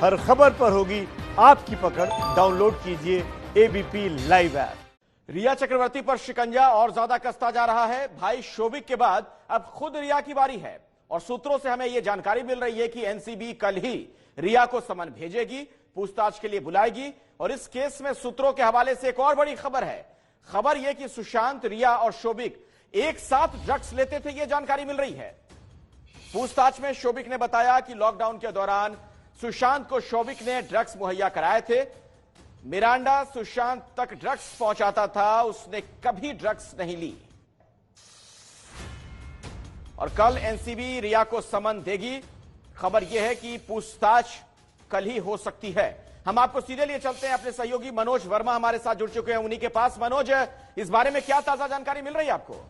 हर खबर पर होगी आपकी पकड़। डाउनलोड कीजिए एबीपी लाइव ऐप। रिया चक्रवर्ती पर शिकंजा और ज्यादा कसता जा रहा है। भाई शोभिक के बाद अब खुद रिया की बारी है और सूत्रों से हमें यह जानकारी मिल रही है कि एनसीबी कल ही रिया को समन भेजेगी, पूछताछ के लिए बुलाएगी। और इस केस में सूत्रों के हवाले से एक और बड़ी खबर है। खबर यह कि सुशांत, रिया और शोभिक एक साथ ड्रग्स लेते थे, यह जानकारी मिल रही है। पूछताछ में शोभिक ने बताया कि लॉकडाउन के दौरान सुशांत को शोभिक ने ड्रग्स मुहैया कराए थे। मिरांडा सुशांत तक ड्रग्स पहुंचाता था, उसने कभी ड्रग्स नहीं ली। और कल एनसीबी रिया को समन देगी। खबर यह है कि पूछताछ कल ही हो सकती है। हम आपको सीधे लिए चलते हैं, अपने सहयोगी मनोज वर्मा हमारे साथ जुड़ चुके हैं उन्हीं के पास। मनोज, इस बारे में क्या ताजा जानकारी मिल रही है आपको?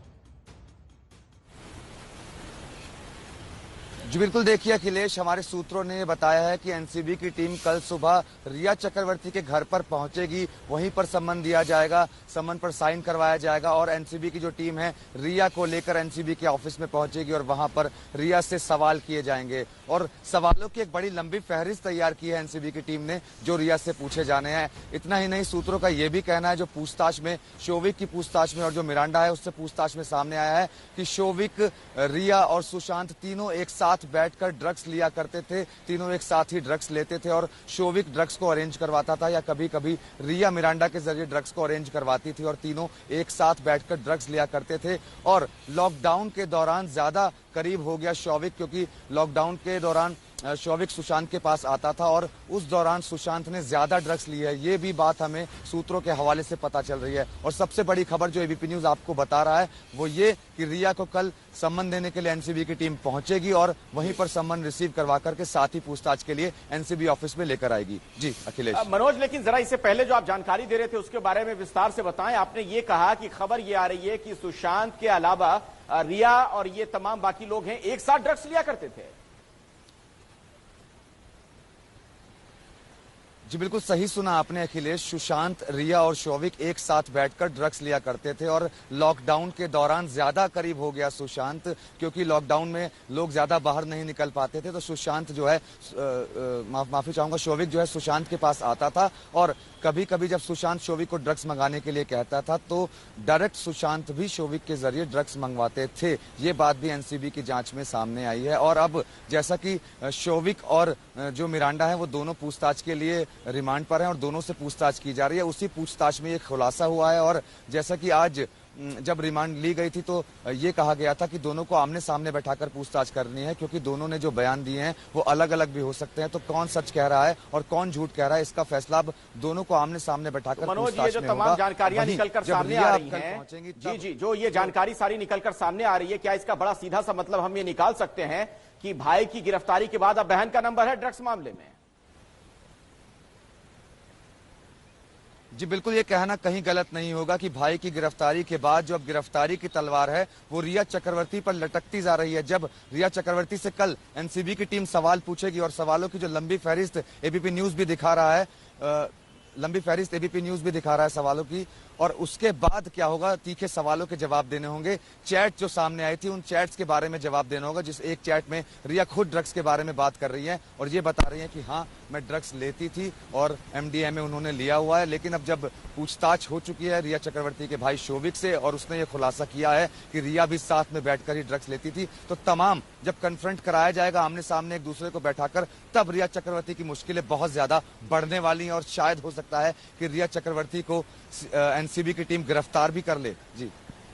जी बिल्कुल, देखिए अखिलेश, हमारे सूत्रों ने बताया है कि एनसीबी की टीम कल सुबह रिया चक्रवर्ती के घर पर पहुंचेगी, वहीं पर समन दिया जाएगा, समन पर साइन करवाया जाएगा और एनसीबी की जो टीम है रिया को लेकर एनसीबी के ऑफिस में पहुंचेगी और वहां पर रिया से सवाल किए जाएंगे। और सवालों की एक बड़ी लंबी फहरिस्त तैयार की है एनसीबी की टीम ने, जो रिया से पूछे जाने हैं। इतना ही नहीं, सूत्रों का यह भी कहना है, जो पूछताछ में शोभिक की पूछताछ में और जो मिरांडा है उससे पूछताछ में सामने आया है कि शोभिक, रिया और सुशांत तीनों एक साथ बैठकर ड्रग्स लिया करते थे, तीनों एक साथ ही ड्रग्स लेते थे और शोभिक ड्रग्स को अरेंज करवाता था या कभी कभी रिया मिरांडा के जरिए ड्रग्स को अरेंज करवाती थी और तीनों एक साथ बैठकर ड्रग्स लिया करते थे। और लॉकडाउन के दौरान ज्यादा करीब हो गया शोभिक, क्योंकि लॉकडाउन के दौरान शोभिक सुशांत के पास आता था और उस दौरान सुशांत ने ज्यादा ड्रग्स ली है। ये भी बात हमें सूत्रों के हवाले से पता चल रही है। और सबसे बड़ी खबर जो एबीपी न्यूज आपको बता रहा है वो ये कि रिया को कल सम्मन देने के लिए एनसीबी की टीम पहुंचेगी और वहीं पर सम्मन रिसीव करवा करके साथ ही पूछताछ के लिए एनसीबी ऑफिस में लेकर आएगी। जी अखिलेश। मनोज, लेकिन जरा इससे पहले जो आप जानकारी दे रहे थे उसके बारे में विस्तार से बताएं। आपने ये कहा कि खबर ये आ रही है कि सुशांत के अलावा रिया और ये तमाम बाकी लोग हैं एक साथ ड्रग्स लिया करते थे। जी बिल्कुल सही सुना आपने अखिलेश, सुशांत, रिया और शोभिक एक साथ बैठकर ड्रग्स लिया करते थे और लॉकडाउन के दौरान ज्यादा करीब हो गया सुशांत, क्योंकि लॉकडाउन में लोग ज्यादा बाहर नहीं निकल पाते थे। तो सुशांत जो है, माफी चाहूंगा, शोभिक जो है सुशांत के पास आता था और कभी कभी जब सुशांत शोभिक को ड्रग्स मंगाने के लिए कहता था तो डायरेक्ट सुशांत भी शोभिक के जरिए ड्रग्स मंगवाते थे। ये बात भी एनसीबी की जांच में सामने आई है। और अब जैसा कि शोभिक और जो मिरांडा है वो दोनों पूछताछ के लिए रिमांड पर हैं और दोनों से पूछताछ की जा रही है, उसी पूछताछ में ये खुलासा हुआ है। और जैसा कि आज जब रिमांड ली गई थी तो ये कहा गया था कि दोनों को आमने सामने बैठाकर पूछताछ करनी है, क्योंकि दोनों ने जो बयान दिए हैं वो अलग अलग भी हो सकते हैं। तो कौन सच कह रहा है और कौन झूठ कह रहा है, इसका फैसला अब दोनों को आमने सामने बैठाकर पूछताछ में होगा। तमाम जानकारियां निकलकर सामने आ रही हैं, जी, जो ये जानकारी सारी निकलकर सामने आ रही है, क्या इसका बड़ा सीधा सा मतलब हम ये निकाल सकते हैं कि भाई की गिरफ्तारी के बाद अब बहन का नंबर है ड्रग्स मामले में? जी बिल्कुल, ये कहना कहीं गलत नहीं होगा कि भाई की गिरफ्तारी के बाद जो अब गिरफ्तारी की तलवार है वो रिया चक्रवर्ती पर लटकती जा रही है। जब रिया चक्रवर्ती से कल एनसीबी की टीम सवाल पूछेगी और सवालों की जो लंबी फहरिस्त एबीपी न्यूज भी दिखा रहा है, सवालों की, और उसके बाद क्या होगा, तीखे सवालों के जवाब देने होंगे। चैट जो सामने आई थी उन चैट्स के बारे में जवाब देना होगा, जिस एक चैट में रिया खुद ड्रग्स के बारे में बात कर रही है और ये बता रही है कि हाँ मैं ड्रग्स लेती थी और एमडीएमए उन्होंने लिया हुआ है। लेकिन अब जब पूछताछ हो चुकी है रिया चक्रवर्ती के भाई शोभिक से और उसने ये खुलासा किया है कि रिया भी साथ में बैठकर ही ड्रग्स लेती थी, तो तमाम जब कन्फ्रंट कराया जाएगा आमने सामने एक दूसरे को बैठाकर, तब रिया चक्रवर्ती की मुश्किलें बहुत ज्यादा बढ़ने वाली हैं और शायद हो सकता है कि रिया चक्रवर्ती को एनसीबी की टीम गिरफ्तार भी कर ले। जी,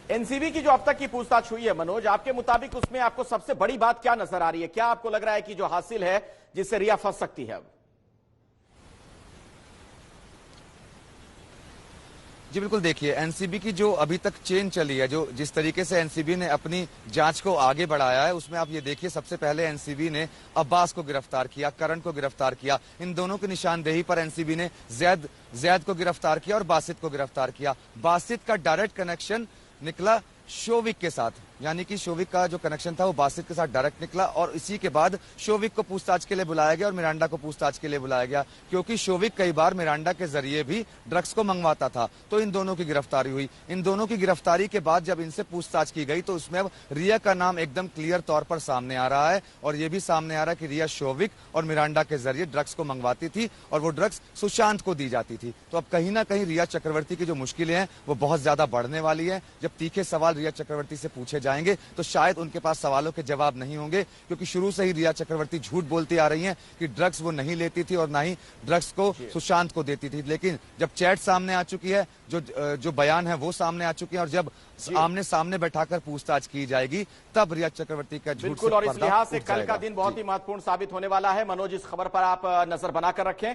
एनसीबी की जो अब तक की पूछताछ हुई है मनोज, आपके मुताबिक उसमें आपको सबसे बड़ी बात क्या नजर आ रही है? क्या आपको लग रहा है कि जो हासिल है जिससे रिया फंस सकती है अब? जी बिल्कुल, देखिए एनसीबी की जो अभी तक चेन चली है, जो जिस तरीके से एनसीबी ने अपनी जांच को आगे बढ़ाया है, उसमें आप ये देखिए, सबसे पहले एनसीबी ने अब्बास को गिरफ्तार किया, करण को गिरफ्तार किया। इन दोनों की निशानदेही पर एनसीबी ने जैद को गिरफ्तार किया और बासित को गिरफ्तार किया। बासित का डायरेक्ट कनेक्शन निकला शोभिक के साथ। यानी कि शोविक का जो कनेक्शन था वो बासित के साथ डायरेक्ट निकला और इसी के बाद शोविक को पूछताछ के लिए बुलाया गया और मिरांडा को पूछताछ के लिए बुलाया गया, क्योंकि शोविक कई बार मिरांडा के जरिए भी ड्रग्स को मंगवाता था। तो इन दोनों की गिरफ्तारी हुई। इन दोनों की गिरफ्तारी के बाद जब इनसे पूछताछ की गई तो उसमें अब रिया का नाम एकदम क्लियर तौर पर सामने आ रहा है और ये भी सामने आ रहा है कि रिया शोविक और मिरांडा के जरिए ड्रग्स को मंगवाती थी और वो ड्रग्स सुशांत को दी जाती थी। तो अब कहीं ना कहीं रिया चक्रवर्ती की जो मुश्किलें हैं वो बहुत ज्यादा बढ़ने वाली है। जब तीखे सवाल रिया चक्रवर्ती से पूछे जाएंगे तो शायद उनके पास सवालों के जवाब नहीं होंगे, क्योंकि शुरू से ही रिया चक्रवर्ती झूठ बोलती आ रही हैं कि ड्रग्स वो नहीं लेती थी और ना ही ड्रग्स को सुशांत को देती थी। लेकिन जब चैट सामने आ चुकी है, जो बयान है वो सामने आ चुके हैं और जब आमने सामने बैठाकर पूछताछ की जाएगी तब रिया चक्रवर्ती का झूठ बिल्कुल, और इस लिहाज से कल का दिन बहुत ही महत्वपूर्ण साबित होने वाला है। मनोज, इस खबर पर आप नजर बनाकर रखें।